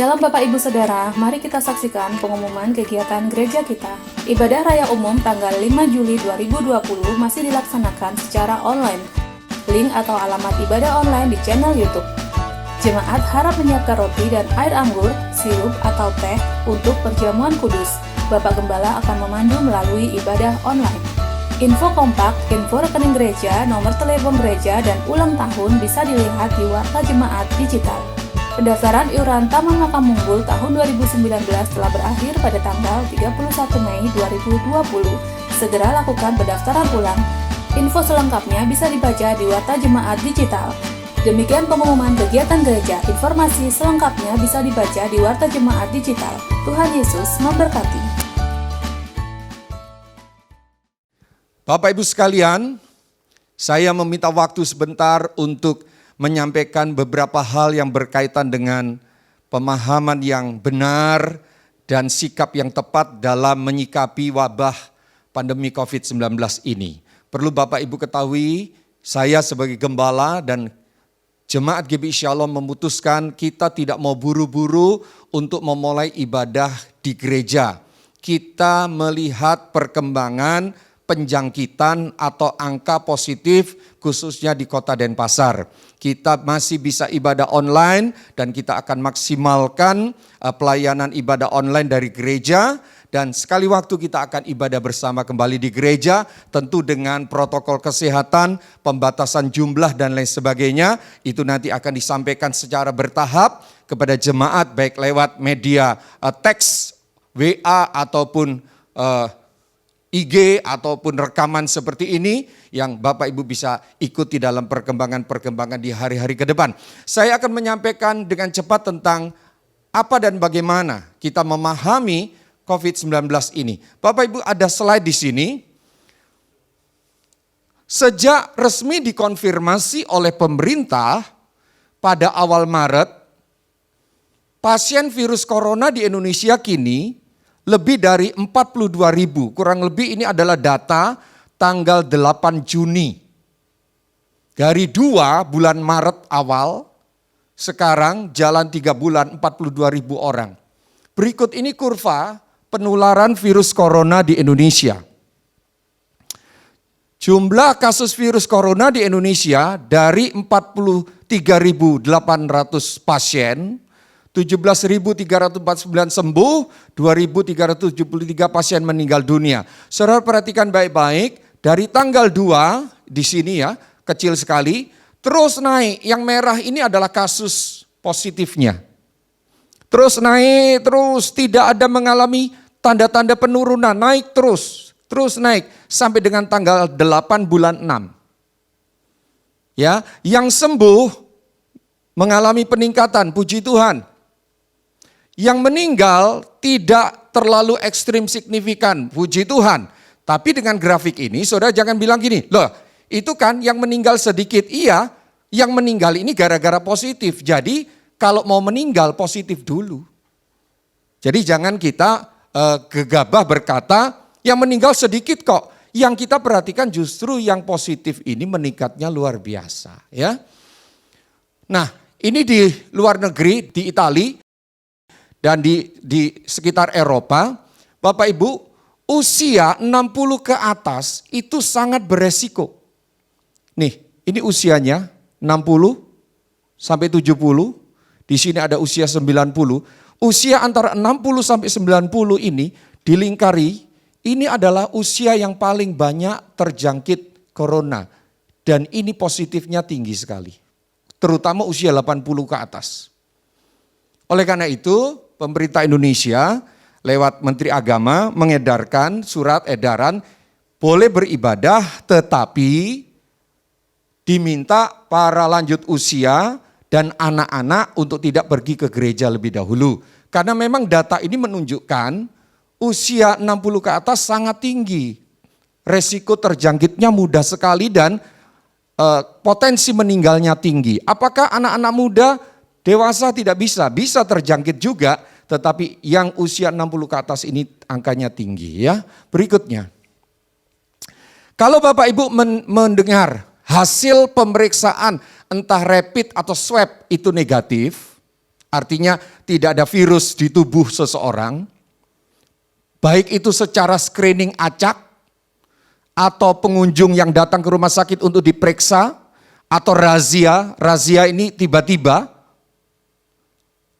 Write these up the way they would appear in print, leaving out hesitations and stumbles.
Shalom Bapak Ibu Saudara, mari kita saksikan pengumuman kegiatan gereja kita. Ibadah Raya Umum tanggal 5 Juli 2020 masih dilaksanakan secara online. Link atau alamat ibadah online di channel YouTube. Jemaat harap menyiapkan roti dan air anggur, sirup atau teh untuk perjamuan kudus. Bapak Gembala akan memandu melalui ibadah online. Info kompak, info rekening gereja, nomor telepon gereja, dan ulang tahun bisa dilihat di Warta Jemaat Digital. Pendaftaran iuran Taman Makam Munggul tahun 2019 telah berakhir pada tanggal 31 Mei 2020. Segera lakukan pendaftaran ulang. Info selengkapnya bisa dibaca di Warta Jemaat Digital. Demikian pengumuman kegiatan gereja. Informasi selengkapnya bisa dibaca di Warta Jemaat Digital. Tuhan Yesus memberkati. Bapak Ibu sekalian, saya meminta waktu sebentar untuk menyampaikan beberapa hal yang berkaitan dengan pemahaman yang benar dan sikap yang tepat dalam menyikapi wabah pandemi COVID-19 ini. Perlu Bapak Ibu ketahui, saya sebagai gembala dan Jemaat GBI Shalom memutuskan kita tidak mau buru-buru untuk memulai ibadah di gereja. Kita melihat perkembangan penjangkitan atau angka positif khususnya di Kota Denpasar. Kita masih bisa ibadah online dan kita akan maksimalkan pelayanan ibadah online dari gereja. Dan sekali waktu kita akan ibadah bersama kembali di gereja, tentu dengan protokol kesehatan, pembatasan jumlah dan lain sebagainya, itu nanti akan disampaikan secara bertahap kepada jemaat baik lewat media teks, WA ataupun IG ataupun rekaman seperti ini yang Bapak Ibu bisa ikuti dalam perkembangan-perkembangan di hari-hari ke depan. Saya akan menyampaikan dengan cepat tentang apa dan bagaimana kita memahami COVID-19 ini. Bapak Ibu ada slide di sini. Sejak resmi dikonfirmasi oleh pemerintah pada awal Maret, pasien virus corona di Indonesia kini lebih dari 42.000. Kurang lebih ini adalah data tanggal 8 Juni. Dari 2 bulan Maret awal, sekarang jalan 3 bulan 42.000 orang. Berikut ini kurva penularan virus corona di Indonesia. Jumlah kasus virus corona di Indonesia dari 43.800 pasien, 17.349 sembuh, 2.373 pasien meninggal dunia. Saudara perhatikan baik-baik, dari tanggal 2 di sini ya, kecil sekali, terus naik. Yang merah ini adalah kasus positifnya. Terus naik, terus tidak ada mengalami tanda-tanda penurunan, naik terus naik sampai dengan tanggal 8 bulan 6. Ya, yang sembuh mengalami peningkatan, puji Tuhan. Yang meninggal tidak terlalu ekstrim signifikan, puji Tuhan. Tapi dengan grafik ini, saudara jangan bilang gini, loh itu kan yang meninggal sedikit, iya yang meninggal ini gara-gara positif. Jadi kalau mau meninggal positif dulu. Jadi jangan kita gegabah berkata yang meninggal sedikit kok. Yang kita perhatikan justru yang positif ini meningkatnya luar biasa. Ya. Nah ini di luar negeri, di Italia dan di sekitar Eropa, Bapak Ibu usia 60 ke atas itu sangat beresiko. Nih ini usianya 60 sampai 70. Di sini ada usia 90, usia antara 60 sampai 90 ini dilingkari, ini adalah usia yang paling banyak terjangkit corona. Dan ini positifnya tinggi sekali, terutama usia 80 ke atas. Oleh karena itu, pemerintah Indonesia lewat Menteri Agama mengedarkan surat edaran boleh beribadah tetapi diminta para lanjut usia dan anak-anak untuk tidak pergi ke gereja lebih dahulu. Karena memang data ini menunjukkan usia 60 ke atas sangat tinggi. Resiko terjangkitnya mudah sekali dan potensi meninggalnya tinggi. Apakah anak-anak muda, dewasa tidak bisa? Bisa terjangkit juga, tetapi yang usia 60 ke atas ini angkanya tinggi ya. Berikutnya. Kalau Bapak Ibu mendengar hasil pemeriksaan entah rapid atau swab itu negatif, artinya tidak ada virus di tubuh seseorang, baik itu secara screening acak, atau pengunjung yang datang ke rumah sakit untuk diperiksa, atau razia ini tiba-tiba,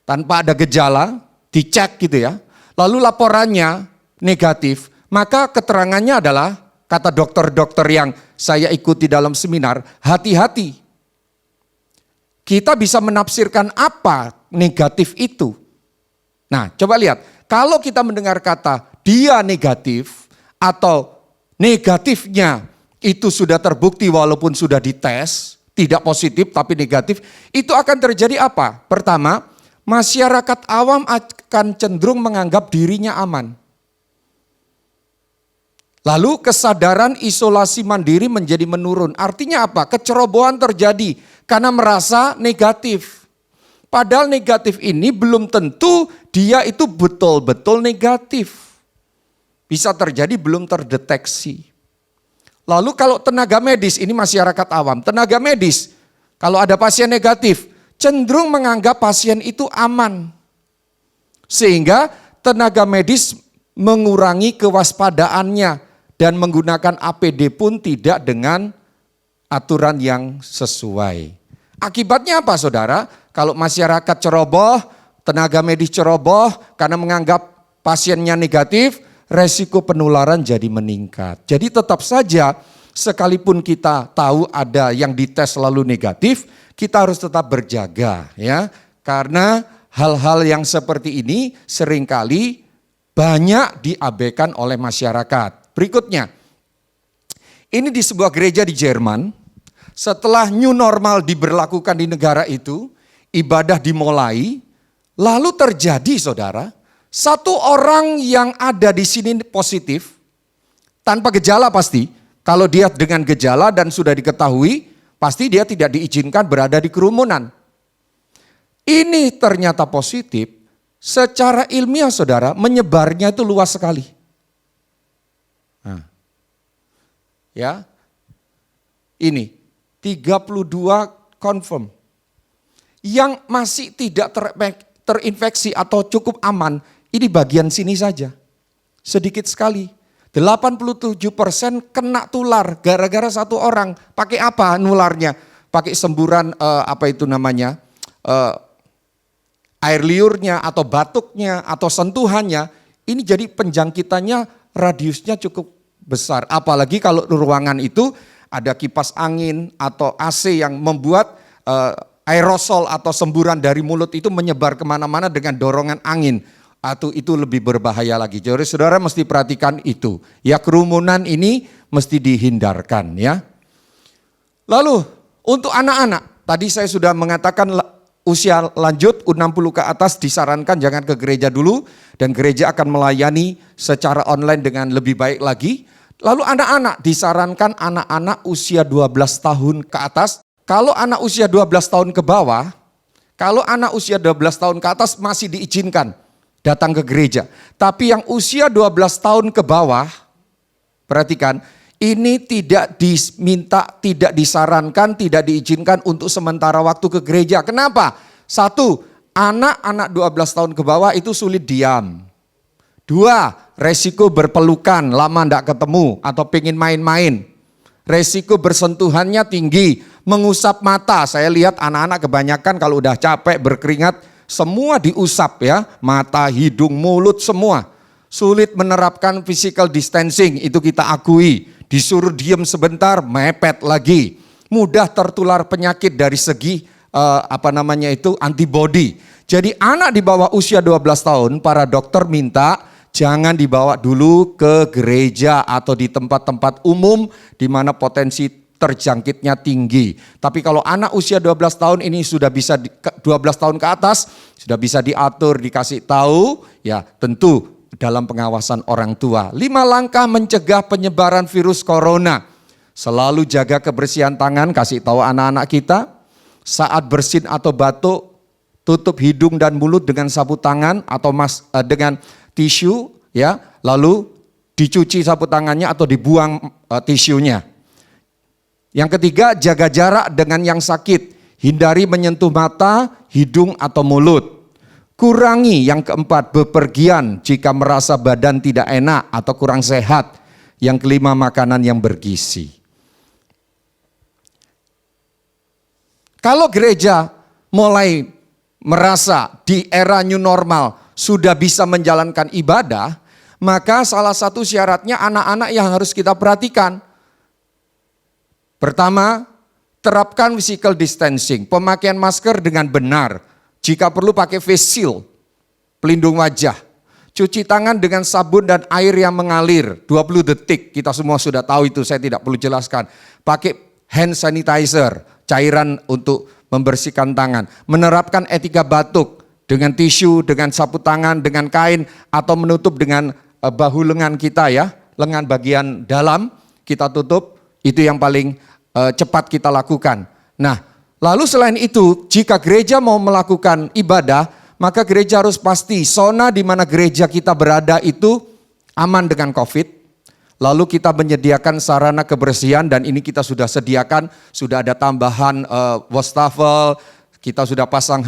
tanpa ada gejala, dicek gitu ya, lalu laporannya negatif, maka keterangannya adalah, kata dokter-dokter yang saya ikuti dalam seminar, hati-hati. Kita bisa menafsirkan apa negatif itu. Nah, coba lihat, kalau kita mendengar kata dia negatif atau negatifnya itu sudah terbukti walaupun sudah dites, tidak positif tapi negatif, itu akan terjadi apa? Pertama, masyarakat awam akan cenderung menganggap dirinya aman. Lalu kesadaran isolasi mandiri menjadi menurun. Artinya apa? Kecerobohan terjadi karena merasa negatif. Padahal negatif ini belum tentu dia itu betul-betul negatif. Bisa terjadi belum terdeteksi. Lalu kalau tenaga medis, ini masyarakat awam. Tenaga medis, kalau ada pasien negatif, cenderung menganggap pasien itu aman. Sehingga tenaga medis mengurangi kewaspadaannya dan menggunakan APD pun tidak dengan aturan yang sesuai. Akibatnya apa saudara? Kalau masyarakat ceroboh, tenaga medis ceroboh karena menganggap pasiennya negatif, resiko penularan jadi meningkat. Jadi tetap saja sekalipun kita tahu ada yang dites lalu negatif, kita harus tetap berjaga ya. Karena hal-hal yang seperti ini seringkali banyak diabaikan oleh masyarakat. Berikutnya, ini di sebuah gereja di Jerman, setelah new normal diberlakukan di negara itu, ibadah dimulai, lalu terjadi saudara, satu orang yang ada di sini positif, tanpa gejala pasti, kalau dia dengan gejala dan sudah diketahui, pasti dia tidak diizinkan berada di kerumunan. Ini ternyata positif, secara ilmiah saudara, menyebarnya itu luas sekali. Nah, ya, ini 32 confirm. Yang masih tidak terinfeksi atau cukup aman, ini bagian sini saja. Sedikit sekali. 87% kena tular gara-gara satu orang. Pakai apa nularnya? Pakai semburan air liurnya atau batuknya atau sentuhannya. Ini jadi penjangkitannya radiusnya cukup besar. Apalagi kalau ruangan itu ada kipas angin atau AC yang membuat aerosol atau semburan dari mulut itu menyebar kemana-mana dengan dorongan angin. Atau itu lebih berbahaya lagi. Jadi saudara mesti perhatikan itu. Ya, kerumunan ini mesti dihindarkan ya. Lalu untuk anak-anak, tadi saya sudah mengatakan usia lanjut 60 ke atas disarankan jangan ke gereja dulu. Dan gereja akan melayani secara online dengan lebih baik lagi. Lalu anak-anak, disarankan anak-anak usia 12 tahun ke atas. Kalau anak usia 12 tahun ke bawah, kalau anak usia 12 tahun ke atas masih diizinkan datang ke gereja. Tapi yang usia 12 tahun ke bawah, perhatikan, ini tidak diminta, tidak disarankan, tidak diizinkan untuk sementara waktu ke gereja. Kenapa? Satu, anak-anak 12 tahun ke bawah itu sulit diam. Dua, resiko berpelukan, lama tidak ketemu atau pengen main-main. Resiko bersentuhannya tinggi, mengusap mata. Saya lihat anak-anak kebanyakan kalau udah capek, berkeringat, semua diusap ya, mata, hidung, mulut semua. Sulit menerapkan physical distancing, itu kita akui. Disuruh diam sebentar, mepet lagi. Mudah tertular penyakit dari segi antibody. Jadi anak di bawah usia 12 tahun, para dokter minta jangan dibawa dulu ke gereja atau di tempat-tempat umum di mana potensi terjangkitnya tinggi. Tapi kalau anak usia 12 tahun ini sudah bisa 12 tahun ke atas, sudah bisa diatur, dikasih tahu, ya tentu dalam pengawasan orang tua. 5 langkah mencegah penyebaran virus corona. Selalu jaga kebersihan tangan, kasih tahu anak-anak kita. Saat bersin atau batuk, tutup hidung dan mulut dengan sapu tangan atau dengan tisu, ya. Lalu dicuci sapu tangannya atau dibuang tisunya. Yang ketiga, jaga jarak dengan yang sakit. Hindari menyentuh mata, hidung atau mulut. Kurangi yang keempat, bepergian jika merasa badan tidak enak atau kurang sehat. Yang kelima, makanan yang bergizi. Kalau gereja mulai merasa di era new normal sudah bisa menjalankan ibadah, maka salah satu syaratnya anak-anak yang harus kita perhatikan. Pertama, terapkan physical distancing, pemakaian masker dengan benar. Jika perlu pakai face shield, pelindung wajah. Cuci tangan dengan sabun dan air yang mengalir, 20 detik. Kita semua sudah tahu itu, saya tidak perlu jelaskan. Pakai hand sanitizer, cairan untuk membersihkan tangan. Menerapkan etika batuk dengan tisu, dengan sapu tangan, dengan kain, atau menutup dengan bahu lengan kita ya. Lengan bagian dalam kita tutup, itu yang paling cepat kita lakukan. Nah, lalu selain itu, jika gereja mau melakukan ibadah, maka gereja harus pasti zona di mana gereja kita berada itu aman dengan COVID. Lalu kita menyediakan sarana kebersihan dan ini kita sudah sediakan, sudah ada tambahan wastafel, kita sudah pasang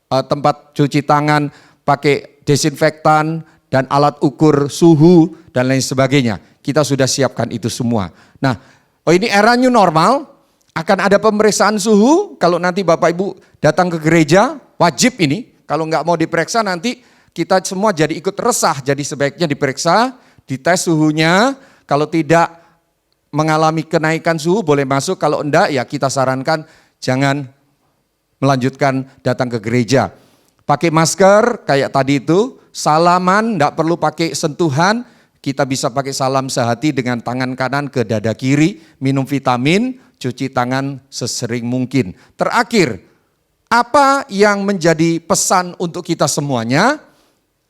tempat cuci tangan, pakai desinfektan dan alat ukur suhu dan lain sebagainya. Kita sudah siapkan itu semua. Nah, ini era new normal, akan ada pemeriksaan suhu. Kalau nanti Bapak Ibu datang ke gereja, wajib ini. Kalau nggak mau diperiksa nanti kita semua jadi ikut resah. Jadi sebaiknya diperiksa, dites suhunya. Kalau tidak mengalami kenaikan suhu boleh masuk. Kalau enggak ya kita sarankan jangan melanjutkan datang ke gereja. Pakai masker kayak tadi itu, salaman enggak perlu pakai sentuhan. Kita bisa pakai salam sehati dengan tangan kanan ke dada kiri, minum vitamin, cuci tangan sesering mungkin. Terakhir, apa yang menjadi pesan untuk kita semuanya?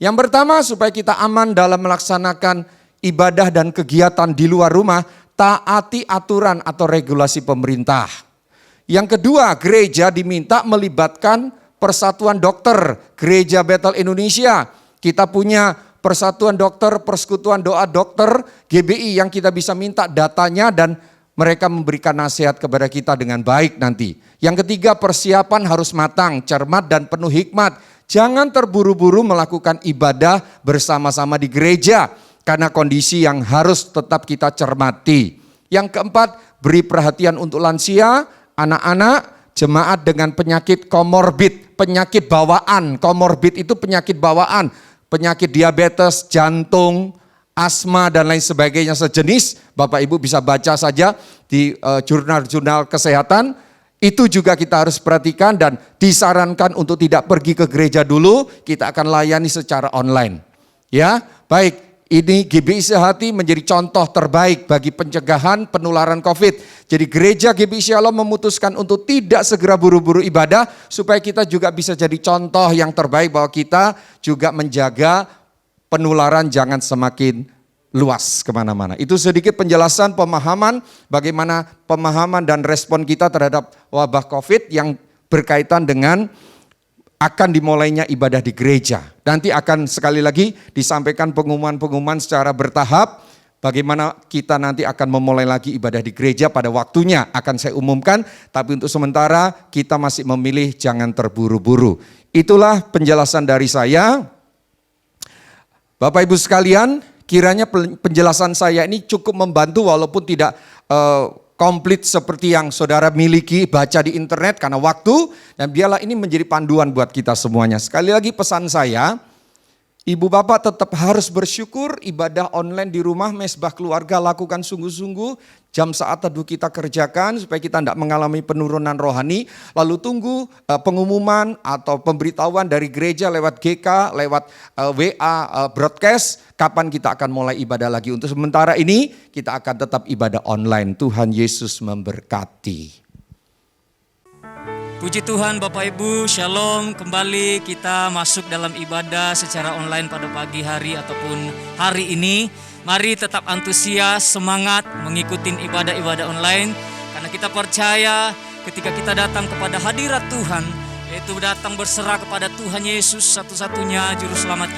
Yang pertama, supaya kita aman dalam melaksanakan ibadah dan kegiatan di luar rumah, taati aturan atau regulasi pemerintah. Yang kedua, gereja diminta melibatkan Persatuan Dokter Gereja Bethel Indonesia. Kita punya Persatuan Dokter, Persekutuan Doa Dokter, GBI yang kita bisa minta datanya dan mereka memberikan nasihat kepada kita dengan baik nanti. Yang ketiga, persiapan harus matang, cermat dan penuh hikmat. Jangan terburu-buru melakukan ibadah bersama-sama di gereja karena kondisi yang harus tetap kita cermati. Yang keempat, beri perhatian untuk lansia, anak-anak, jemaat dengan penyakit komorbid, penyakit bawaan. Komorbid itu penyakit bawaan. Penyakit diabetes, jantung, asma dan lain sebagainya sejenis. Bapak Ibu bisa baca saja di jurnal-jurnal kesehatan. Itu juga kita harus perhatikan dan disarankan untuk tidak pergi ke gereja dulu. Kita akan layani secara online. Ya, baik. Ini GBI Sehati menjadi contoh terbaik bagi pencegahan penularan COVID. Jadi gereja GBI Shalom memutuskan untuk tidak segera buru-buru ibadah supaya kita juga bisa jadi contoh yang terbaik bahwa kita juga menjaga penularan jangan semakin luas kemana-mana. Itu sedikit penjelasan pemahaman bagaimana pemahaman dan respon kita terhadap wabah COVID yang berkaitan dengan akan dimulainya ibadah di gereja. Nanti akan sekali lagi disampaikan pengumuman-pengumuman secara bertahap. Bagaimana kita nanti akan memulai lagi ibadah di gereja pada waktunya akan saya umumkan. Tapi untuk sementara kita masih memilih jangan terburu-buru. Itulah penjelasan dari saya. Bapak Ibu sekalian, kiranya penjelasan saya ini cukup membantu walaupun tidak komplit seperti yang saudara miliki, baca di internet karena waktu, dan biarlah ini menjadi panduan buat kita semuanya. Sekali lagi pesan saya, ibu bapak tetap harus bersyukur, ibadah online di rumah, mesbah keluarga lakukan sungguh-sungguh, jam saat teduh kita kerjakan supaya kita tidak mengalami penurunan rohani, lalu tunggu pengumuman atau pemberitahuan dari gereja lewat GK, lewat WA, broadcast, kapan kita akan mulai ibadah lagi. Untuk sementara ini kita akan tetap ibadah online. Tuhan Yesus memberkati. Puji Tuhan Bapak Ibu, Shalom. Kembali kita masuk dalam ibadah secara online pada pagi hari ataupun hari ini. Mari tetap antusias, semangat mengikuti ibadah-ibadah online. Karena kita percaya ketika kita datang kepada hadirat Tuhan, yaitu datang berserah kepada Tuhan Yesus satu-satunya Juru Selamat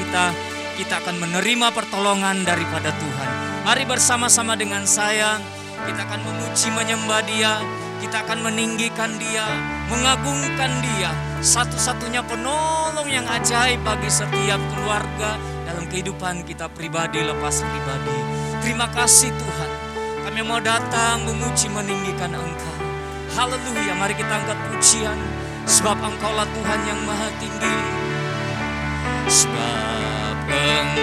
kita akan menerima pertolongan daripada Tuhan. Mari bersama-sama dengan saya, kita akan memuji menyembah Dia, Kita akan meninggikan Dia, mengagungkan Dia, satu-satunya penolong yang ajaib bagi setiap keluarga dalam kehidupan kita pribadi lepas pribadi. Terima kasih Tuhan, kami mau datang memuji meninggikan Engkau. Haleluya, mari kita angkat pujian, sebab Engkaulah Tuhan yang maha tinggi. Sebab Engkaulah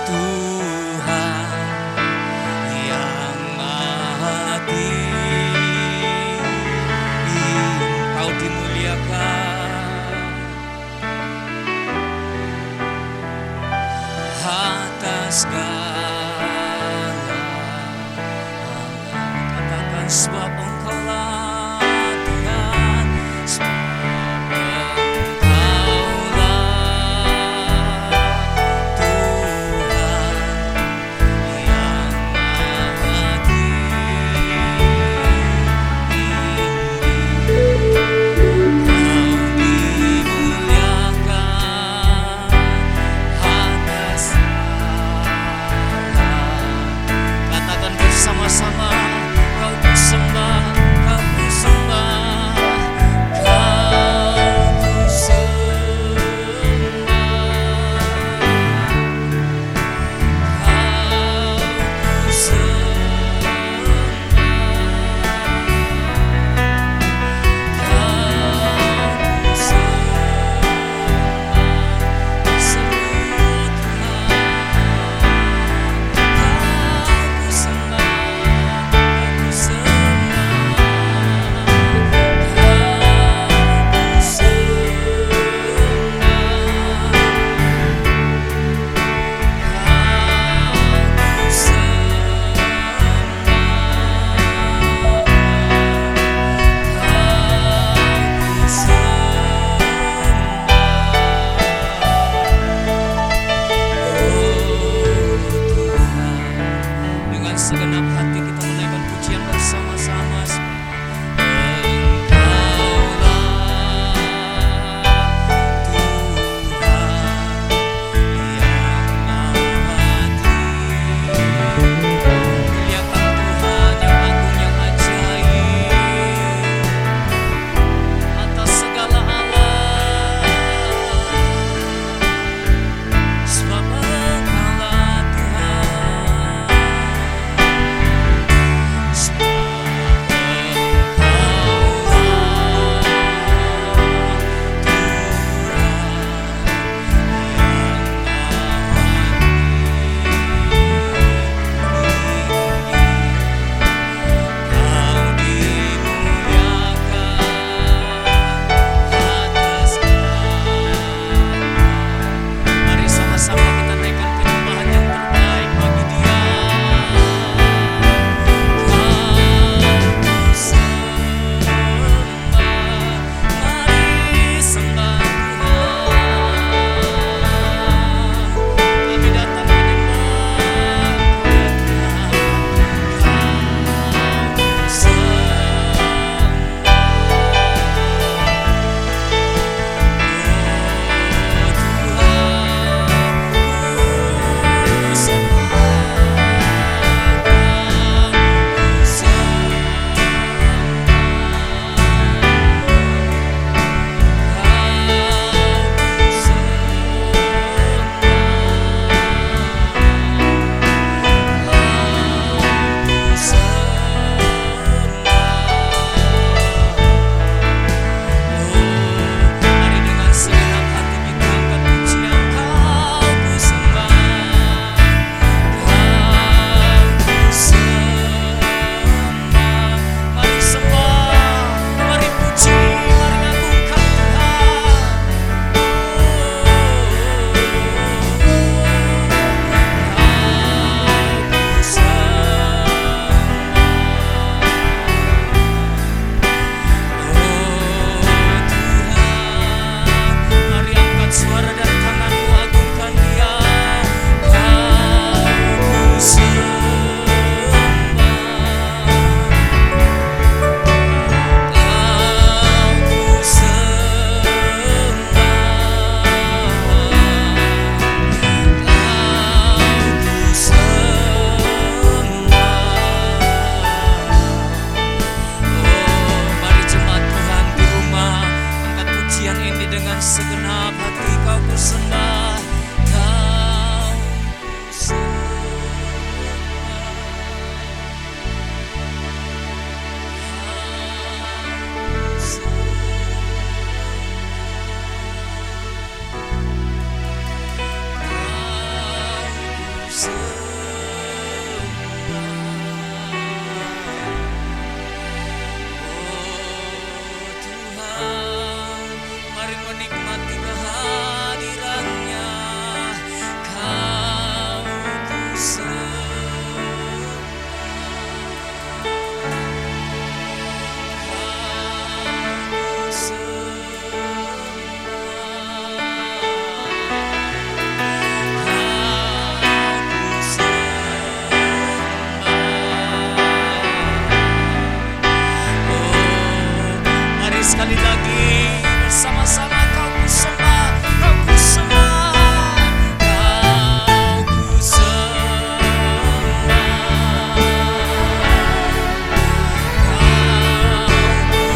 Tuhan yang maha tinggi, Engkau dimuliakan atas segala. Katakan sebab Engkaulah Tuhan, sebab Engkaulah Tuhan yang maha tinggi. Kau dimuliakan atas segala. Katakan bersama-sama, Kau disembah Tuhan, mari menikmati kehadirannya. Kau ku Mari sekali lagi bersama-sama kau ku sembah, kau ku sembah, kau ku sembah, kau ku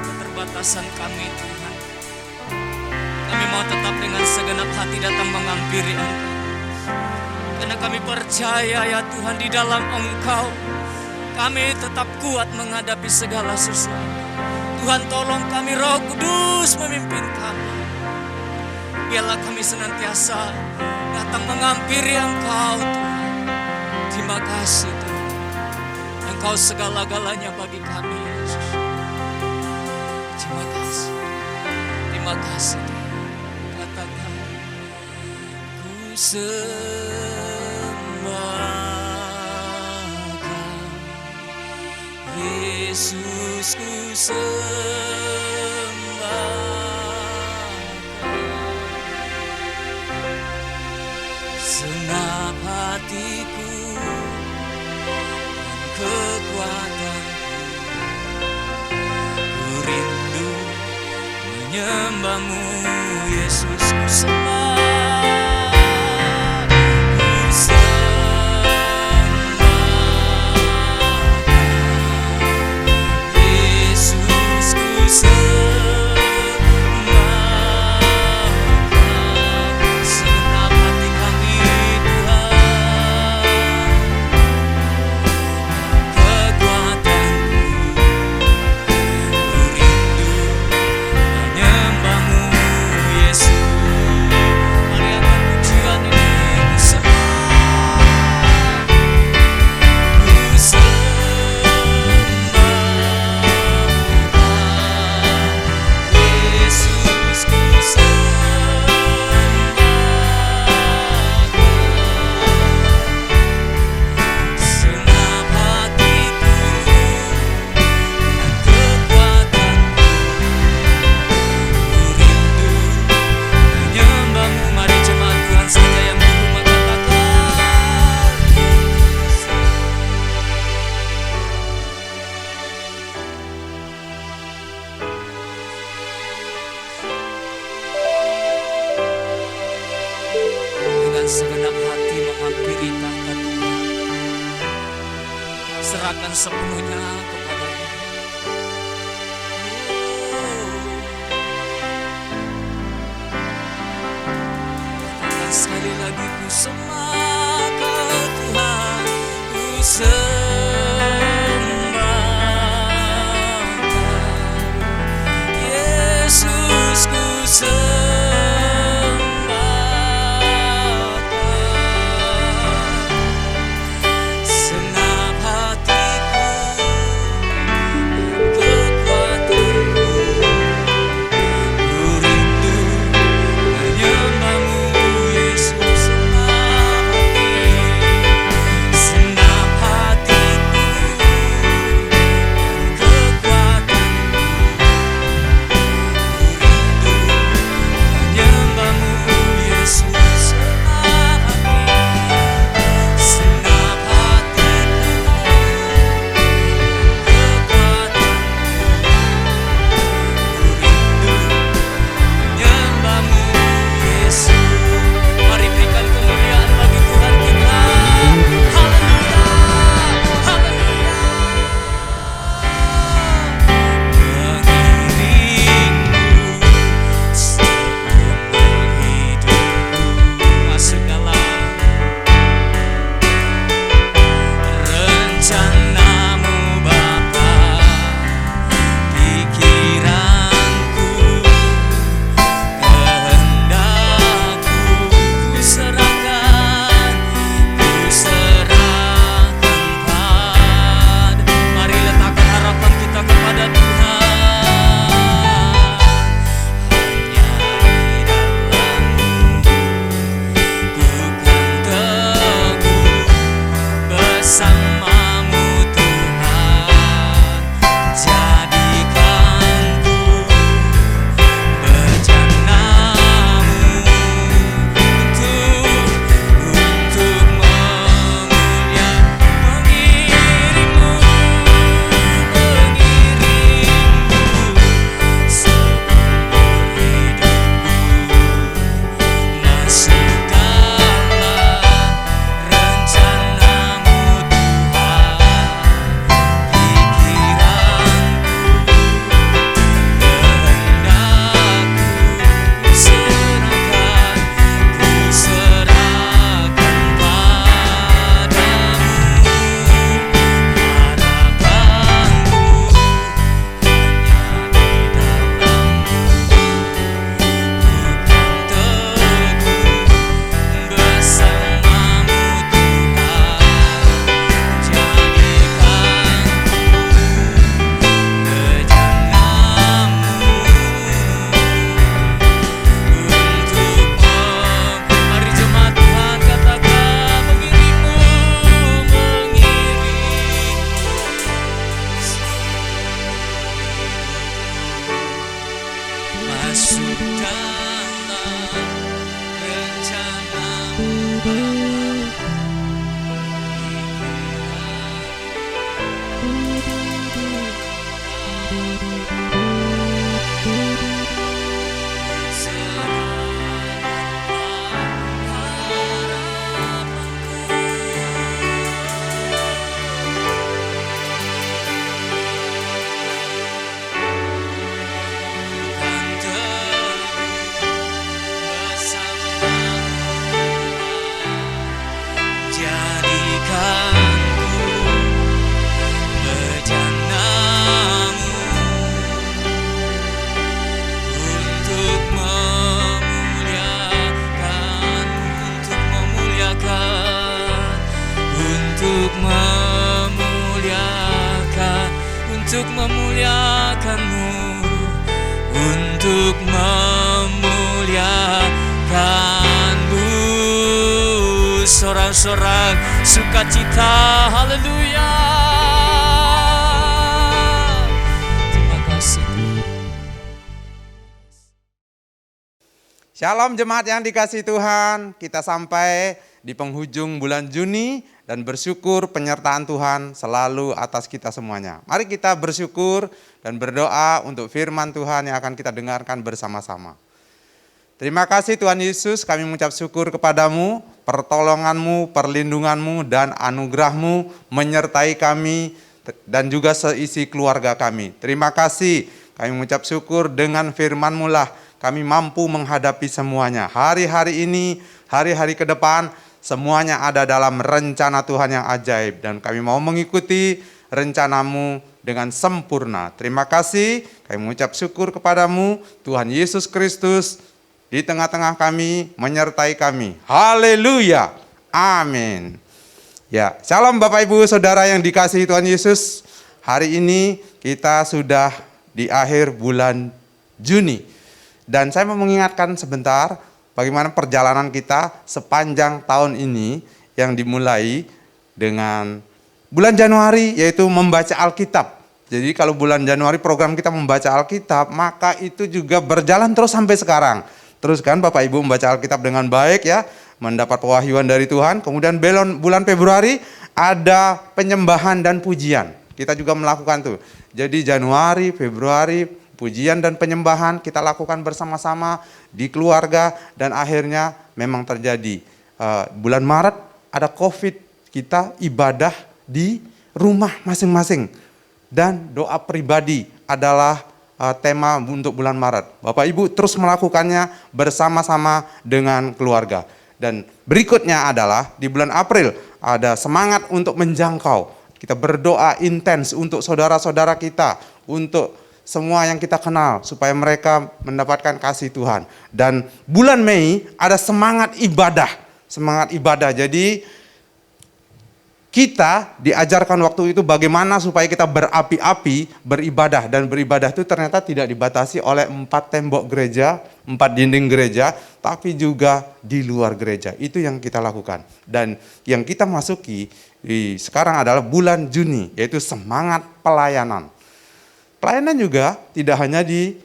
keterbatasan kami Tuhan. Kami mau tetap dengan segenap hati datang menghampiri Engkau. Karena kami percaya ya Tuhan, di dalam Engkau kami tetap kuat menghadapi segala sesuatu. Tuhan, tolong kami, Roh Kudus memimpin kami. Biarlah kami senantiasa datang menghampiri Engkau Tuhan. Terima kasih Tuhan, Engkau segala-galanya bagi kami Yesus. Terima kasih, terima kasih Tuhan. Katakan, ku sembahkan Yesus, ku senap hatiku dan kekuatanku, ku rindu menyembahmu Yesus, ku sembah, ku sembahkan Yesus, ku menyembah segenap hati menghampiri tahta Tuhan. Serahkan sepenuhnya kepada-Nya. Katakan sekali lagi, ku sembah Kau Tuhan, ku sembah Kau. Yesus, ku sembah Kau. Senap hatiku dan kekuatanku, ku rindu menyembah-Mu, Yesus. Senap hatiku dan kekuatanku, ku rindu menyembah-Mu, Yesus. Senap hatiku menyembah-Mu, Yesus. Mari berikan kemuliaan bagi Tuhan kita. Haleluya, haleluya. Mengiringmu seumur hidupku, masuk dalam rencana-Mu Bapa. Pikiranku, kehendakku, ku serahkan pad. Mari letakkan harapan kita kepada Tuhan. Hanya di dalam-Mu ku kan teguh bersama-Mu Tuhan. Jadikanku bejana-Mu untuk memulia, mengiringmu seumur hidupku. Masuk dalam rencana-Mu Tuhan. Pikiranku, kehendakku, ku serahkan padamu. Harapanku hanya di dalam-Mu, ku kan teguh bersama-Mu Tuhan. Jadikanku bejana-Mu untukmu. Mari jemaat Tuhan katakan, mengiringmu, masuk dalam rencana-Mu jadikanku bejana-Mu untuk memuliakan, untuk memuliakan-Mu, untuk memuliakan-Mu. Sorak-sorak sukacita, haleluya. Terima kasih. Shalom jemaat yang dikasihi Tuhan, kita sampai di penghujung bulan Juni dan bersyukur penyertaan Tuhan selalu atas kita semuanya. Mari kita bersyukur dan berdoa untuk firman Tuhan yang akan kita dengarkan bersama-sama. Terima kasih Tuhan Yesus, kami mengucap syukur kepadamu, pertolonganmu, perlindunganmu, dan anugerahmu menyertai kami dan juga seisi keluarga kami. Terima kasih, kami mengucap syukur dengan firman-Mu lah kami mampu menghadapi semuanya. Hari-hari ini, hari-hari ke depan, semuanya ada dalam rencana Tuhan yang ajaib. Dan kami mau mengikuti rencana-Mu dengan sempurna. Terima kasih, kami mengucap syukur kepadamu, Tuhan Yesus Kristus, di tengah-tengah kami, menyertai kami. Haleluya. Amin. Ya, shalom Bapak Ibu Saudara yang dikasihi Tuhan Yesus. Hari ini kita sudah di akhir bulan Juni. Dan saya mau mengingatkan sebentar bagaimana perjalanan kita sepanjang tahun ini yang dimulai dengan bulan Januari, yaitu membaca Alkitab. Jadi kalau bulan Januari program kita membaca Alkitab, maka itu juga berjalan terus sampai sekarang. Terus kan Bapak Ibu membaca Alkitab dengan baik ya, mendapat pewahyuan dari Tuhan. Kemudian bulan Februari ada penyembahan dan pujian. Kita juga melakukan tuh. Jadi Januari, Februari, pujian dan penyembahan kita lakukan bersama-sama di keluarga. Dan akhirnya memang terjadi. Bulan Maret ada COVID, kita ibadah di rumah masing-masing. Dan doa pribadi adalah tema untuk bulan Maret. Bapak Ibu terus melakukannya bersama-sama dengan keluarga. Dan berikutnya adalah di bulan April ada semangat untuk menjangkau. Kita berdoa intens untuk saudara-saudara kita, untuk semua yang kita kenal supaya mereka mendapatkan kasih Tuhan. Dan bulan Mei ada semangat ibadah. Jadi kita diajarkan waktu itu bagaimana supaya kita berapi-api beribadah. Dan beribadah itu ternyata tidak dibatasi oleh 4 tembok gereja, 4 dinding gereja, tapi juga di luar gereja. Itu yang kita lakukan. Dan yang kita masuki sekarang adalah bulan Juni, yaitu semangat pelayanan. Pelayanan juga tidak hanya di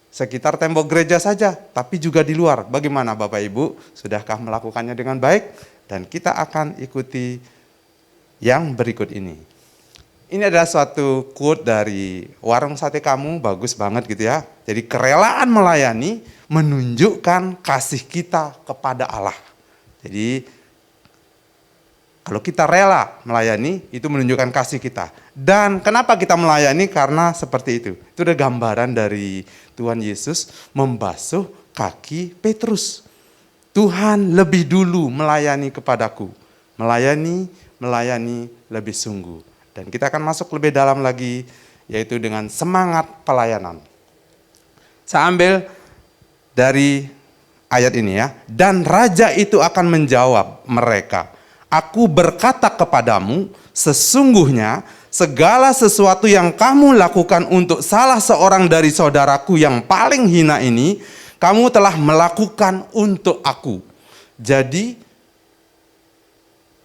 sekitar tembok gereja saja, tapi juga di luar. Bagaimana Bapak Ibu? Sudahkah melakukannya dengan baik? Dan kita akan ikuti yang berikut ini. Ini adalah suatu quote dari Warung Sate Kamu, bagus banget gitu ya. Jadi kerelaan melayani menunjukkan kasih kita kepada Allah. Jadi kalau kita rela melayani, itu menunjukkan kasih kita. Dan kenapa kita melayani? Karena seperti itu. Itu ada gambaran dari Tuhan Yesus membasuh kaki Petrus. Tuhan lebih dulu melayani kepadaku. Melayani lebih sungguh. Dan kita akan masuk lebih dalam lagi, yaitu dengan semangat pelayanan. Saya ambil dari ayat ini ya. Dan raja itu akan menjawab mereka, aku berkata kepadamu, sesungguhnya segala sesuatu yang kamu lakukan untuk salah seorang dari saudaraku yang paling hina ini, kamu telah melakukan untuk aku. Jadi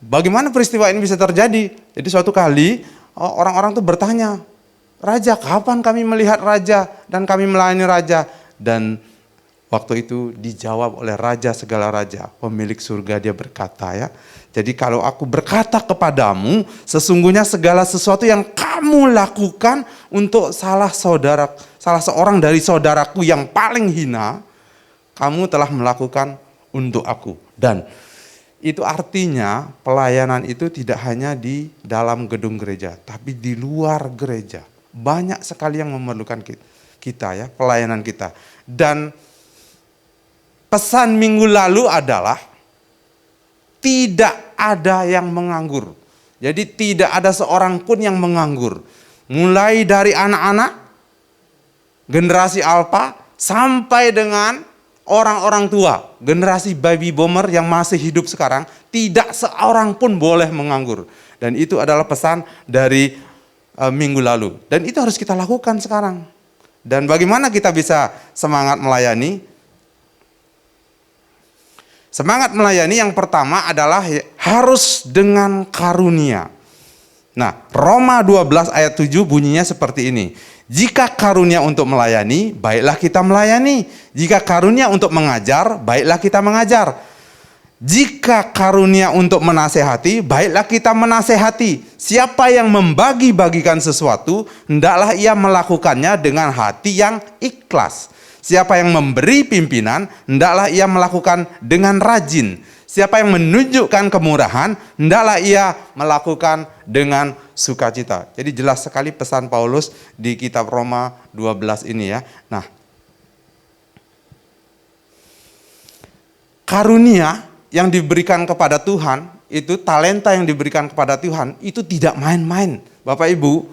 bagaimana peristiwa ini bisa terjadi? Jadi suatu kali orang-orang tuh bertanya, Raja, kapan kami melihat Raja dan kami melayani Raja? Dan waktu itu dijawab oleh Raja segala raja, pemilik surga, dia berkata ya. Jadi kalau aku berkata kepadamu, sesungguhnya segala sesuatu yang kamu lakukan untuk salah seorang dari saudaraku yang paling hina, kamu telah melakukan untuk aku. Dan itu artinya pelayanan itu tidak hanya di dalam gedung gereja, tapi di luar gereja. Banyak sekali yang memerlukan kita ya, pelayanan kita. Dan pesan minggu lalu adalah tidak ada yang menganggur. Jadi tidak ada seorang pun yang menganggur. Mulai dari anak-anak, generasi alfa, sampai dengan orang-orang tua, generasi baby boomer yang masih hidup sekarang, tidak seorang pun boleh menganggur. Dan itu adalah pesan dari minggu lalu. Dan itu harus kita lakukan sekarang. Dan bagaimana kita bisa semangat melayani? Semangat melayani yang pertama adalah harus dengan karunia. Nah, Roma 12 ayat 7 bunyinya seperti ini. Jika karunia untuk melayani, baiklah kita melayani. Jika karunia untuk mengajar, baiklah kita mengajar. Jika karunia untuk menasehati, baiklah kita menasehati. Siapa yang membagi-bagikan sesuatu, hendaklah ia melakukannya dengan hati yang ikhlas. Siapa yang memberi pimpinan, hendaklah ia melakukan dengan rajin. Siapa yang menunjukkan kemurahan, hendaklah ia melakukan dengan sukacita. Jadi jelas sekali pesan Paulus di kitab Roma 12 ini ya. Nah, karunia yang diberikan kepada Tuhan, itu talenta yang diberikan kepada Tuhan, itu tidak main-main. Bapak Ibu,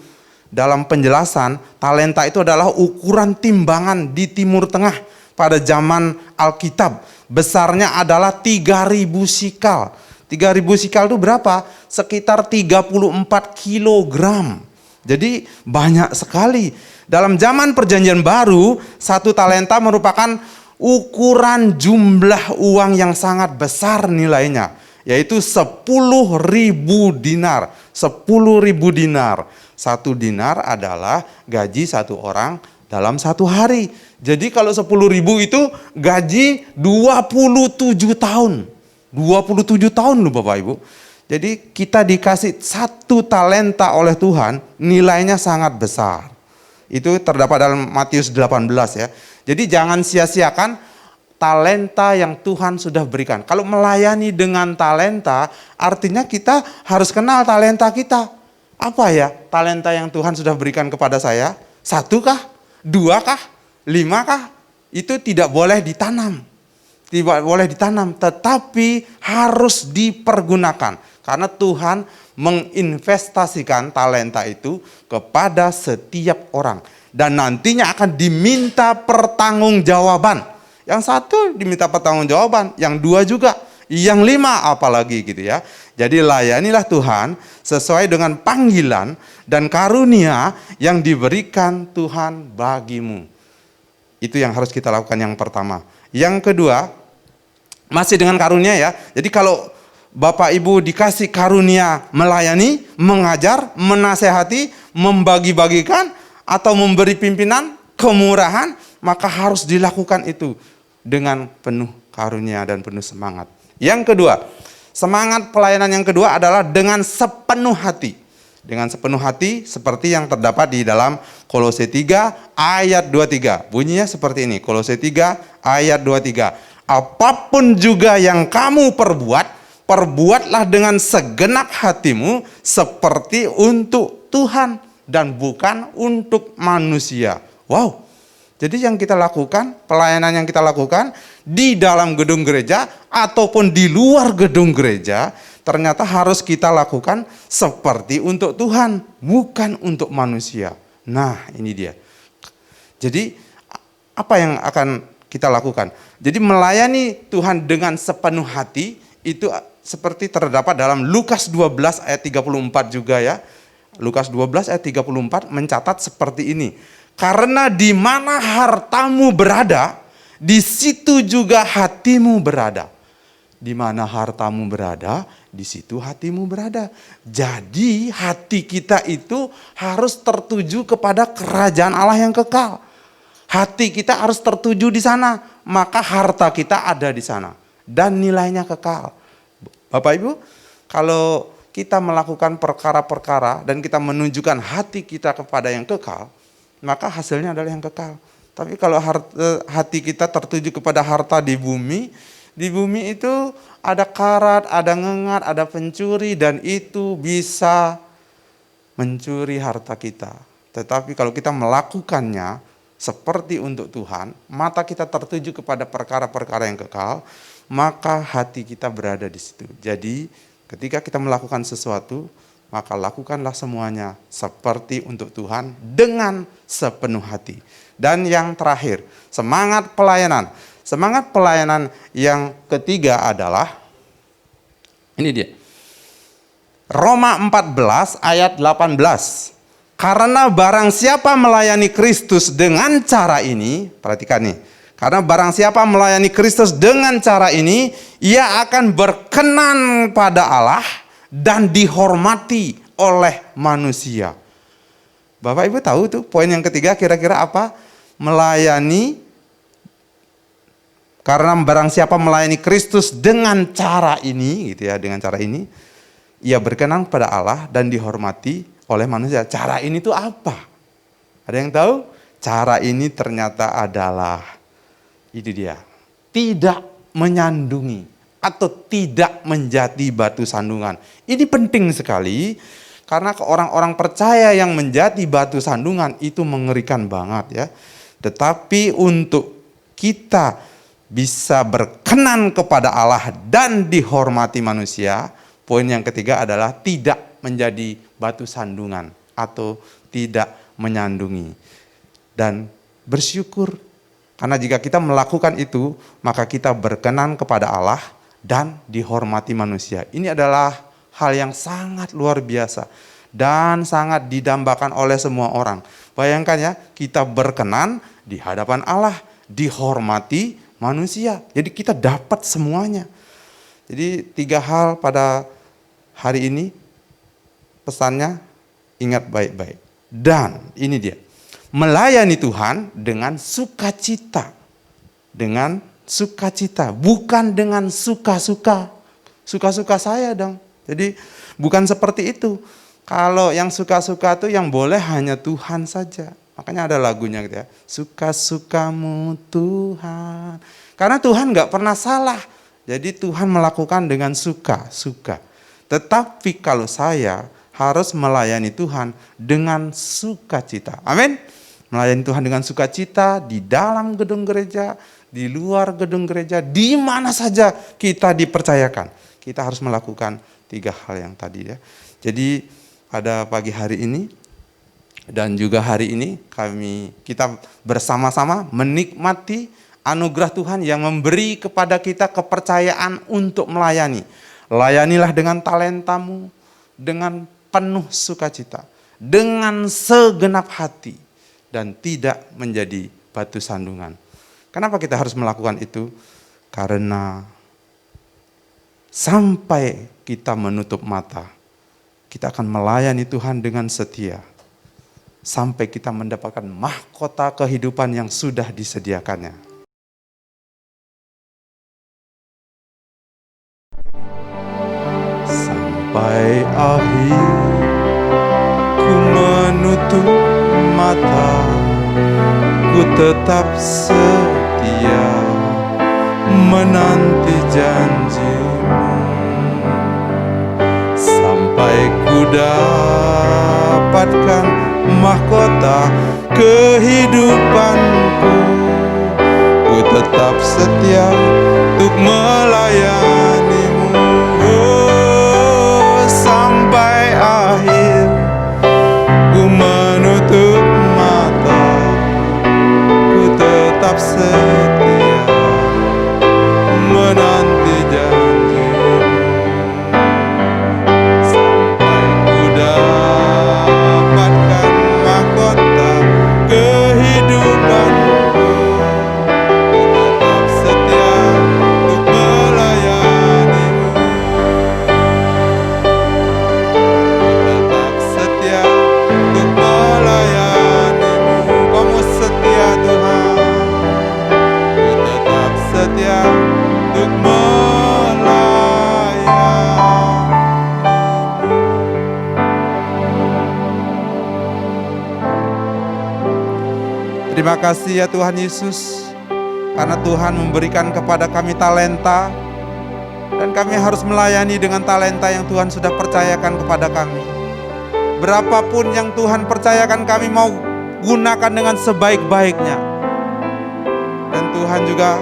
dalam penjelasan, talenta itu adalah ukuran timbangan di Timur Tengah pada zaman Alkitab. Besarnya adalah 3.000 sikal. 3.000 sikal itu berapa? Sekitar 34 kilogram. Jadi banyak sekali. Dalam zaman Perjanjian Baru, 1 talenta merupakan ukuran jumlah uang yang sangat besar nilainya, yaitu 10.000 dinar. 10.000 dinar. 1 dinar adalah gaji 1 orang dalam 1 hari. Jadi kalau 10.000 itu gaji 27 tahun. 27 tahun loh Bapak Ibu. Jadi kita dikasih 1 talenta oleh Tuhan, nilainya sangat besar. Itu terdapat dalam Matius 18 ya. Jadi jangan sia-siakan talenta yang Tuhan sudah berikan. Kalau melayani dengan talenta, artinya kita harus kenal talenta kita. Apa ya talenta yang Tuhan sudah berikan kepada saya? 1 kah? 2 kah? 5 kah? Itu tidak boleh ditanam. Tidak boleh ditanam, tetapi harus dipergunakan. Karena Tuhan menginvestasikan talenta itu kepada setiap orang. Dan nantinya akan diminta pertanggungjawaban. Yang 1 diminta pertanggungjawaban, yang 2 juga, yang 5 apalagi gitu ya. Jadi layanilah Tuhan sesuai dengan panggilan dan karunia yang diberikan Tuhan bagimu. Itu yang harus kita lakukan yang pertama. Yang kedua, masih dengan karunia ya. Jadi kalau Bapak Ibu dikasih karunia melayani, mengajar, menasehati, membagi-bagikan, atau memberi pimpinan, kemurahan, maka harus dilakukan itu dengan penuh karunia dan penuh semangat. Yang kedua, semangat pelayanan yang kedua adalah dengan sepenuh hati. Dengan sepenuh hati seperti yang terdapat di dalam Kolose 3 ayat 23. Bunyinya seperti ini, Kolose 3 ayat 23. Apapun juga yang kamu perbuat, perbuatlah dengan segenap hatimu seperti untuk Tuhan dan bukan untuk manusia. Wow. Jadi yang kita lakukan, pelayanan yang kita lakukan di dalam gedung gereja ataupun di luar gedung gereja, ternyata harus kita lakukan seperti untuk Tuhan, bukan untuk manusia. Nah, ini dia. Jadi, apa yang akan kita lakukan? Jadi melayani Tuhan dengan sepenuh hati, itu seperti terdapat dalam Lukas 12 ayat 34 juga ya. Lukas 12 ayat 34 mencatat seperti ini. Karena di mana hartamu berada, di situ juga hatimu berada. Di mana hartamu berada, di situ hatimu berada. Jadi hati kita itu harus tertuju kepada kerajaan Allah yang kekal. Hati kita harus tertuju di sana, maka harta kita ada di sana. Dan nilainya kekal. Bapak Ibu, kalau kita melakukan perkara-perkara dan kita menunjukkan hati kita kepada yang kekal, maka hasilnya adalah yang kekal. Tapi kalau hati kita tertuju kepada harta di bumi itu ada karat, ada ngengat, ada pencuri, dan itu bisa mencuri harta kita. Tetapi kalau kita melakukannya seperti untuk Tuhan, mata kita tertuju kepada perkara-perkara yang kekal, maka hati kita berada di situ. Jadi ketika kita melakukan sesuatu, maka lakukanlah semuanya seperti untuk Tuhan dengan sepenuh hati. Dan yang terakhir, semangat pelayanan. Semangat pelayanan yang ketiga adalah, ini dia, Roma 14 ayat 18. Karena barang siapa melayani Kristus dengan cara ini, perhatikan nih, karena barang siapa melayani Kristus dengan cara ini, ia akan berkenan pada Allah dan dihormati oleh manusia. Bapak Ibu tahu tuh poin yang ketiga kira-kira apa? Melayani, karena barang siapa melayani Kristus dengan cara ini, gitu ya, dengan cara ini, ia berkenan pada Allah dan dihormati oleh manusia. Cara ini tuh apa? Ada yang tahu? Cara ini ternyata adalah Itu dia. Tidak menyandungi atau tidak menjadi batu sandungan. Ini penting sekali karena orang-orang percaya yang menjadi batu sandungan itu mengerikan banget ya. Tetapi untuk kita bisa berkenan kepada Allah dan dihormati manusia, poin yang ketiga adalah tidak menjadi batu sandungan atau tidak menyandungi. Dan bersyukur, karena jika kita melakukan itu, maka kita berkenan kepada Allah dan dihormati manusia. Ini adalah hal yang sangat luar biasa dan sangat didambakan oleh semua orang. Bayangkan ya, kita berkenan di hadapan Allah, dihormati manusia. Jadi kita dapat semuanya. Jadi 3 hal pada hari ini, pesannya ingat baik-baik. Dan ini dia, melayani Tuhan dengan sukacita. Dengan sukacita, bukan dengan suka-suka. Suka-suka saya dong. Jadi bukan seperti itu. Kalau yang suka-suka itu yang boleh hanya Tuhan saja. Makanya ada lagunya gitu ya. Suka-sukamu Tuhan. Karena Tuhan gak pernah salah. Jadi Tuhan melakukan dengan suka-suka. Tetapi kalau saya harus melayani Tuhan dengan sukacita. Amin. Melayani Tuhan dengan sukacita di dalam gedung gereja, di luar gedung gereja, di mana saja kita dipercayakan. Kita harus melakukan 3 hal yang tadi ya. Jadi pada pagi hari ini dan juga hari ini kita bersama-sama menikmati anugerah Tuhan yang memberi kepada kita kepercayaan untuk melayani. Layanilah dengan talentamu, dengan penuh sukacita, dengan segenap hati, dan tidak menjadi batu sandungan. Kenapa kita harus melakukan itu? Karena sampai kita menutup mata, kita akan melayani Tuhan dengan setia. Sampai kita mendapatkan mahkota kehidupan yang sudah disediakannya. Sampai akhir ku menutup mata, ku tetap setia menanti janjimu. Sampai ku dapatkan mahkota kehidupanku, ku tetap setia untuk melayanimu. Oh, sampai akhir ku menutup mata, ku tetap setia menanti janjimu. Sampai ku dapatkan mahkota kehidupanku, ku tetap setia untuk melayanimu. Ku tetap setia untuk melayanimu. Kamu setia Tuhan. Ku tetap setia untuk melayanimu. Terima kasih ya Tuhan Yesus, karena Tuhan memberikan kepada kami talenta, dan kami harus melayani dengan talenta yang Tuhan sudah percayakan kepada kami. Berapapun yang Tuhan percayakan, kami mau gunakan dengan sebaik-baiknya. Dan Tuhan juga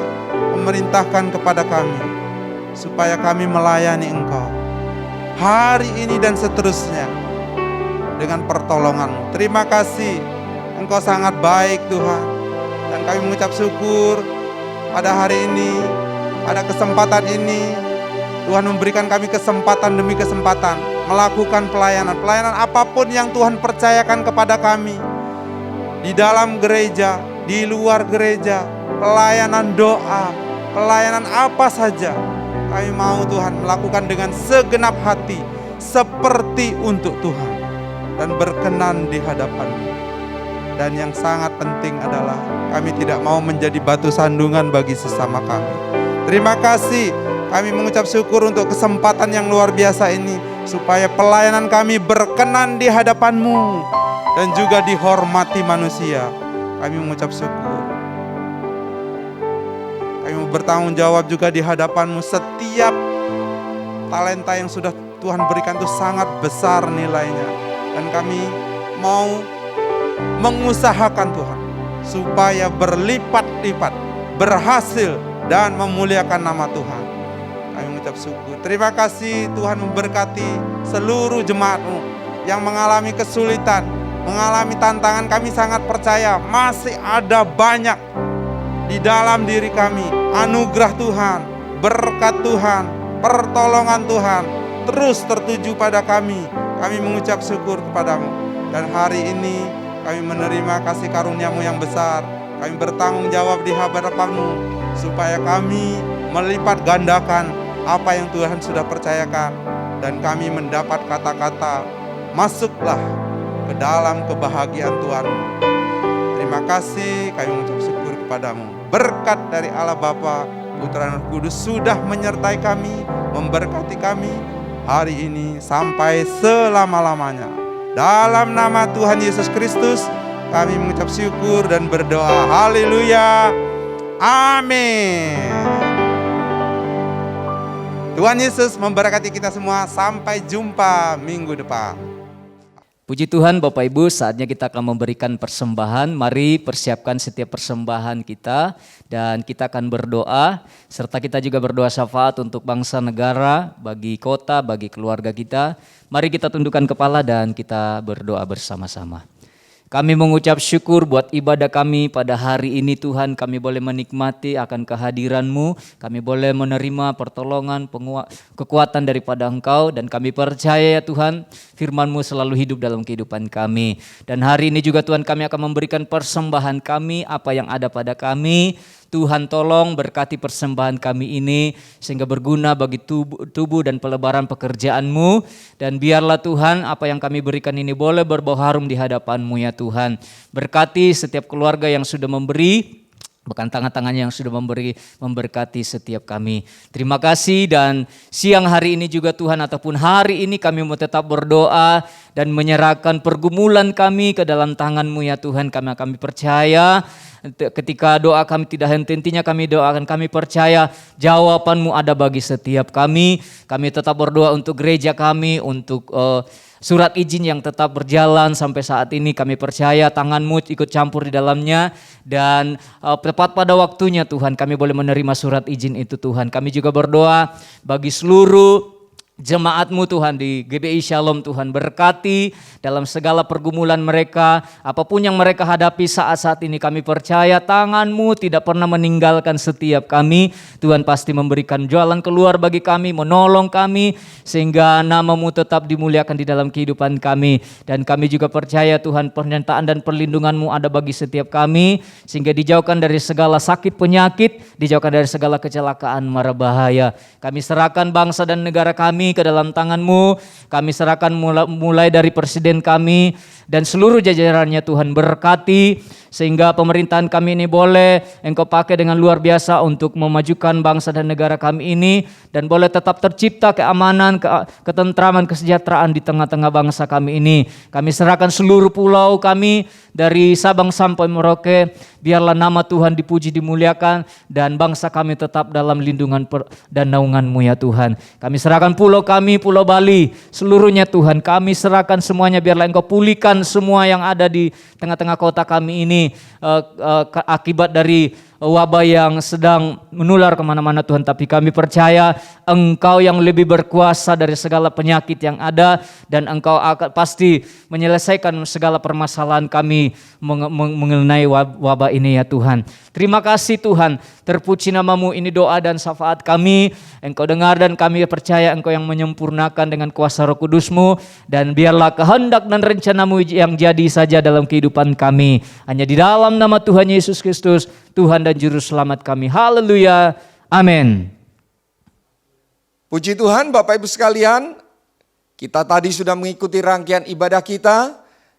memerintahkan kepada kami supaya kami melayani Engkau hari ini dan seterusnya dengan pertolongan-Mu. Terima kasih, Engkau sangat baik Tuhan. Dan kami mengucap syukur pada hari ini, pada kesempatan ini, Tuhan memberikan kami kesempatan demi kesempatan melakukan pelayanan apapun yang Tuhan percayakan kepada kami. Di dalam gereja, di luar gereja, pelayanan doa, pelayanan apa saja, kami mau Tuhan melakukan dengan segenap hati, seperti untuk Tuhan, dan berkenan di hadapan-Mu. Dan yang sangat penting adalah kami tidak mau menjadi batu sandungan bagi sesama kami. Terima kasih, kami mengucap syukur untuk kesempatan yang luar biasa ini, supaya pelayanan kami berkenan di hadapan-Mu dan juga dihormati manusia. Kami mengucap syukur. Kami mau bertanggung jawab juga di hadapan-Mu. Setiap talenta yang sudah Tuhan berikan itu sangat besar nilainya. Dan kami mau mengusahakan Tuhan supaya berlipat-lipat, berhasil dan memuliakan nama Tuhan. Kami mengucap syukur. Terima kasih Tuhan memberkati seluruh jemaat-Mu yang mengalami kesulitan, mengalami tantangan. Kami sangat percaya masih ada banyak di dalam diri kami anugerah Tuhan, berkat Tuhan, pertolongan Tuhan terus tertuju pada kami. Kami mengucap syukur kepadamu. Dan hari ini kami menerima kasih karunia-Mu yang besar. Kami bertanggung jawab di hadapan-Mu supaya kami melipat gandakan apa yang Tuhan sudah percayakan. Dan kami mendapat kata-kata, masuklah ke dalam kebahagiaan Tuhan. Terima kasih, kami mengucap syukur kepadamu. Berkat dari Allah Bapa, Putra dan Roh Kudus sudah menyertai kami, memberkati kami hari ini sampai selama-lamanya. Dalam nama Tuhan Yesus Kristus, kami mengucap syukur dan berdoa. Haleluya. Amin. Tuhan Yesus memberkati kita semua. Sampai jumpa minggu depan. Puji Tuhan Bapak Ibu, saatnya kita akan memberikan persembahan. Mari persiapkan setiap persembahan kita dan kita akan berdoa. Serta kita juga berdoa syafaat untuk bangsa negara, bagi kota, bagi keluarga kita. Mari kita tundukkan kepala dan kita berdoa bersama-sama. Kami mengucap syukur buat ibadah kami pada hari ini Tuhan. Kami boleh menikmati akan kehadiran-Mu. Kami boleh menerima pertolongan, kekuatan daripada Engkau. Dan kami percaya ya Tuhan, firman-Mu selalu hidup dalam kehidupan kami. Dan hari ini juga Tuhan kami akan memberikan persembahan kami, apa yang ada pada kami. Tuhan tolong berkati persembahan kami ini sehingga berguna bagi tubuh dan pelebaran pekerjaan-Mu. Dan biarlah Tuhan apa yang kami berikan ini boleh berbau harum di hadapan-Mu ya Tuhan. Berkati setiap keluarga yang sudah memberi, bahkan tangan-tangannya yang sudah memberi, memberkati setiap kami. Terima kasih dan siang hari ini juga Tuhan ataupun hari ini kami mau tetap berdoa dan menyerahkan pergumulan kami ke dalam tangan-Mu ya Tuhan. Kami percaya ketika doa kami tidak henti-hentinya kami doakan, kami percaya jawaban-Mu ada bagi setiap kami. Kami tetap berdoa untuk gereja kami, untuk surat izin yang tetap berjalan sampai saat ini. Kami percaya tangan-Mu ikut campur di dalamnya dan tepat pada waktunya Tuhan kami boleh menerima surat izin itu Tuhan. Kami juga berdoa bagi seluruh jemaat-Mu Tuhan di GBI Shalom Tuhan, berkati dalam segala pergumulan mereka, apapun yang mereka hadapi saat-saat ini. Kami percaya tangan-Mu tidak pernah meninggalkan setiap kami. Tuhan pasti memberikan jalan keluar bagi kami, menolong kami sehingga nama-Mu tetap dimuliakan di dalam kehidupan kami. Dan kami juga percaya Tuhan penyertaan dan perlindungan-Mu ada bagi setiap kami sehingga dijauhkan dari segala sakit penyakit, dijauhkan dari segala kecelakaan mara bahaya. Kami serahkan bangsa dan negara kami ke dalam tangan-Mu. Kami serahkan mulai dari presiden kami dan seluruh jajarannya Tuhan, berkati sehingga pemerintahan kami ini boleh Engkau pakai dengan luar biasa untuk memajukan bangsa dan negara kami ini dan boleh tetap tercipta keamanan, ketentraman, kesejahteraan di tengah-tengah bangsa kami ini. Kami serahkan seluruh pulau kami dari Sabang sampai Merauke. Biarlah nama Tuhan dipuji, dimuliakan dan bangsa kami tetap dalam lindungan dan naungan-Mu ya Tuhan. Kami serahkan pulau kami, Pulau Bali, seluruhnya Tuhan. Kami serahkan semuanya, biarlah Engkau pulihkan semua yang ada di tengah-tengah kota kami ini akibat dari wabah yang sedang menular kemana-mana Tuhan. Tapi kami percaya Engkau yang lebih berkuasa dari segala penyakit yang ada dan Engkau akan pasti menyelesaikan segala permasalahan kami mengenai wabah ini ya Tuhan. Terima kasih Tuhan, terpuji nama-Mu, ini doa dan syafaat kami. Engkau dengar dan kami percaya Engkau yang menyempurnakan dengan kuasa Roh Kudus-Mu dan biarlah kehendak dan rencana-Mu yang jadi saja dalam kehidupan kami. Hanya di dalam nama Tuhan Yesus Kristus, Tuhan dan Juru Selamat kami. Haleluya. Amin. Puji Tuhan Bapak Ibu sekalian, kita tadi sudah mengikuti rangkaian ibadah kita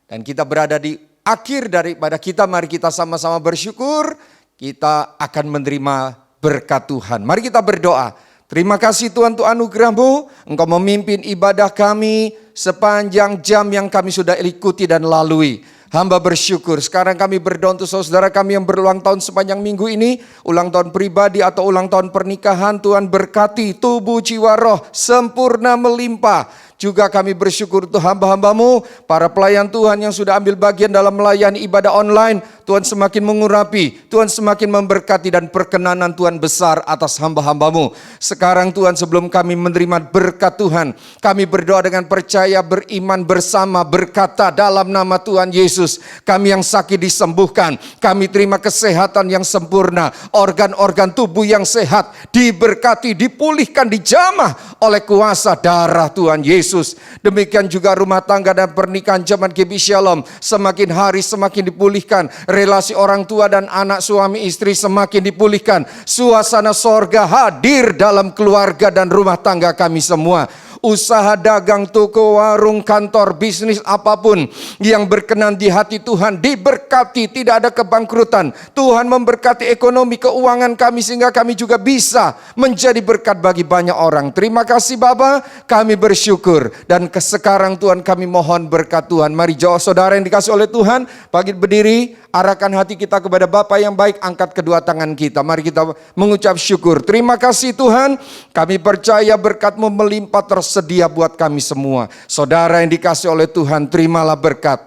dan kita berada di akhir daripada kita. Mari kita sama-sama bersyukur, kita akan menerima berkat Tuhan. Mari kita berdoa. Terima kasih Tuhan untuk anugerah-Mu, Engkau memimpin ibadah kami sepanjang jam yang kami sudah ikuti dan lalui. Hamba bersyukur. Sekarang kami berdoa untuk saudara kami yang berulang tahun sepanjang minggu ini. Ulang tahun pribadi atau ulang tahun pernikahan. Tuhan berkati tubuh, jiwa, roh sempurna melimpah. Juga kami bersyukur untuk hamba-hambamu, para pelayan Tuhan yang sudah ambil bagian dalam melayani ibadah online. Tuhan semakin mengurapi, Tuhan semakin memberkati, dan perkenanan Tuhan besar atas hamba-hambamu. Sekarang Tuhan, sebelum kami menerima berkat Tuhan, kami berdoa dengan percaya, beriman bersama, berkata dalam nama Tuhan Yesus, kami yang sakit disembuhkan, kami terima kesehatan yang sempurna, organ-organ tubuh yang sehat, diberkati, dipulihkan, dijamah oleh kuasa darah Tuhan Yesus. Demikian juga rumah tangga dan pernikahan Jemaat GB Shalom semakin hari semakin dipulihkan. Relasi orang tua dan anak, suami istri semakin dipulihkan. Suasana sorga hadir dalam keluarga dan rumah tangga kami semua. Usaha dagang, toko, warung, kantor, bisnis apapun yang berkenan di hati Tuhan diberkati, tidak ada kebangkrutan. Tuhan memberkati ekonomi, keuangan kami sehingga kami juga bisa menjadi berkat bagi banyak orang. Terima kasih Bapa, kami bersyukur. Dan sekarang Tuhan kami mohon berkat Tuhan. Mari jauh saudara yang dikasih oleh Tuhan, bangkit berdiri, arahkan hati kita kepada Bapa yang baik, angkat kedua tangan kita. Mari kita mengucap syukur. Terima kasih Tuhan, kami percaya berkat-Mu melimpah tersedia buat kami semua. Saudara yang dikasih oleh Tuhan, terimalah berkat.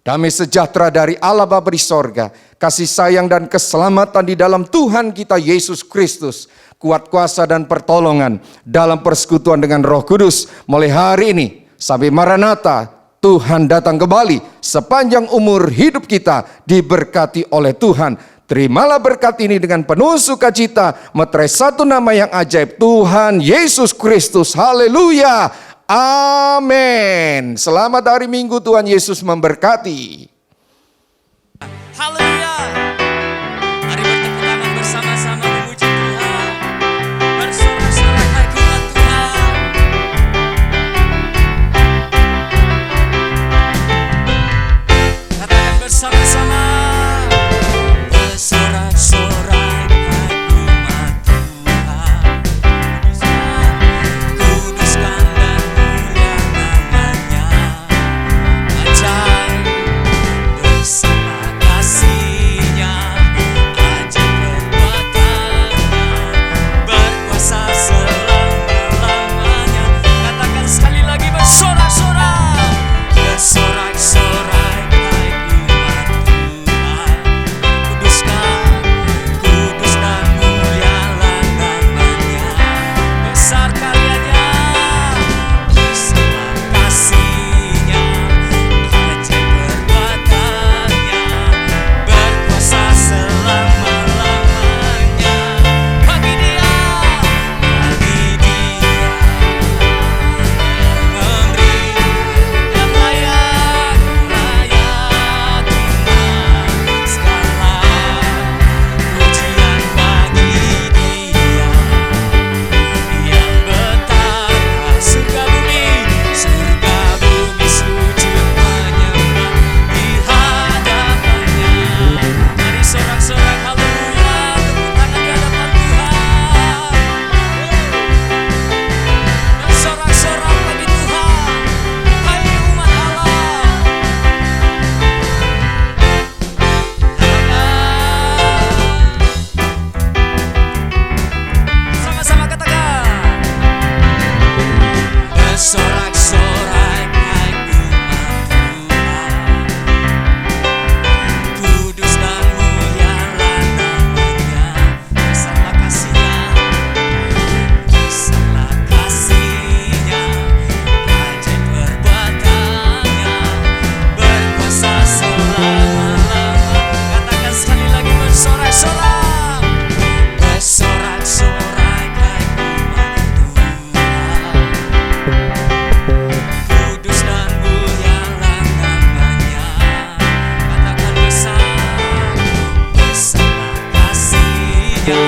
Damai sejahtera dari Allah Bapa di sorga, kasih sayang dan keselamatan di dalam Tuhan kita Yesus Kristus, kuat kuasa dan pertolongan dalam persekutuan dengan Roh Kudus mulai hari ini sampai Maranatha, Tuhan datang kembali. Sepanjang umur hidup kita diberkati oleh Tuhan. Terimalah berkat ini dengan penuh sukacita, meterai satu nama yang ajaib, Tuhan Yesus Kristus. Haleluya. Amin. Selamat hari Minggu, Tuhan Yesus memberkati. Haleluya. Mari bertepuk tangan bersama-sama memuji Tuhan. Bersorak-sorai umat Tuhan. Katakan bersama-sama. Bersorak-sorai umat Tuhan. Kuduskan dan mulia namanya. Ajaib bersama kasih-Nya, ajaib perbuatan-Nya, berkuasa selama-lamanya. Katakan sekali lagi, bersorak-sorai. Bersorak-sorai hai umat Tuhan. Kuduskan, kudus dan mulialah namanya. Besar karyanya, bersama kasih-Nya, ajaib perbuatan-Nya, berkuasa selama-lamanya. Bagi Dia yang memberi, yang layak iman segala pujian bagi Dia yang betapa surga bumi sujud menyembah di hadapannya. Mari sorak-sorai haleluya, tepuk tangan di hadapan Tuhan. Bersorak-sorai bagi Tuhan, hai umat Allah. Sama-sama katakan. Bersorak-sorai hai umat Tuhan. Kudus dan mulialah namanya. Besarlah kasih-Nya, besarlah kasih-Nya, ajaib perbuatan-Nya, berkuasa selama-lamanya. Katakan sekali lagi, bersorak-sorai. Bersorak-sorai hai umat Tuhan. Kudus dan mulialah namanya. Katakan besar, besarlah kasih-Nya,